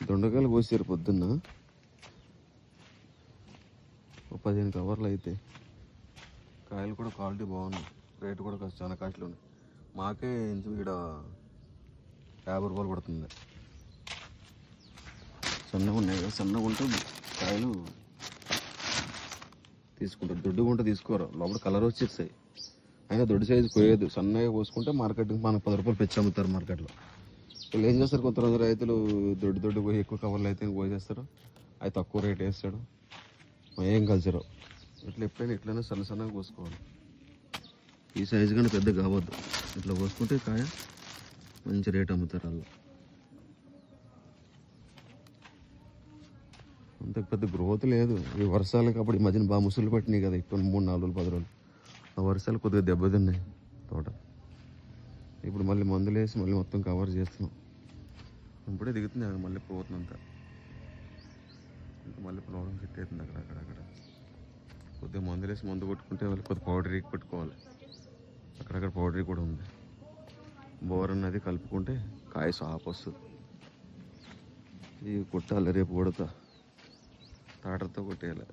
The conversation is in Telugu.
దొండకాయలు కోసారు పొద్దున్న, 15 కవర్లు అయితే. కాయలు కూడా క్వాలిటీ బాగున్నాయి, రేటు కూడా చాలా కాస్ట్లీ ఉన్నాయి. మాకే ఇక్కడ 50 రూపాయలు పడుతుంది. సన్నగా ఉన్నాయి కదా, సన్నగా ఉంటే కాయలు తీసుకుంటారు, దొడ్డుగా ఉంటే తీసుకోరు, లోపల కలర్ వచ్చేస్తాయి. అయినా దొడ్డు సైజు కోయదు, సన్నగా కోసుకుంటే మార్కెట్కి మనకు 10 రూపాయలు పెంచి అమ్ముతారు మార్కెట్లో. వీళ్ళు ఏం చేస్తారు, కొంతమంది రైతులు దొడ్డు పోయి ఎక్కువ కవర్లు అయితే పోసేస్తారు, అవి తక్కువ రేట్ వేస్తాడు, ఏం కల్చరు. ఎట్లయినా సన్నగా కోసుకోవాలి. ఈ సైజు కానీ పెద్ద కావద్దు, ఇట్లా కోసుకుంటే కాయ మంచి రేట్ అమ్ముతారు వాళ్ళు. అంత పెద్ద గ్రోత్ లేదు ఈ వర్షాలకు. అప్పుడు ఈ మధ్యన బాగా ముసులు పట్టినాయి కదా, ఇప్పుడు 3-4 రోజులు 10 రోజులు, ఆ వర్షాలు కొద్దిగా దెబ్బతిన్నాయి తోట. ఇప్పుడు మళ్ళీ మందులు వేసి మళ్ళీ మొత్తం కవర్ చేస్తున్నాం. ఇప్పుడే దిగుతుంది మళ్ళీ పోతుందంతా, ఇంకా మళ్ళీ పొలం సెట్ అవుతుంది అక్కడక్కడ. కొద్దిగా మందులు వేసి మందు కొట్టుకుంటే వాళ్ళు కొద్దిగా పౌడరీ పెట్టుకోవాలి, అక్కడక్కడ పౌడరీ కూడా ఉంది. బోర్ అన్నది కలుపుకుంటే కాయ సాపు వస్తుంది. ఇవి కొట్టాలి, రేపు కొడతా, తాటర్తో కొట్టేయాలి.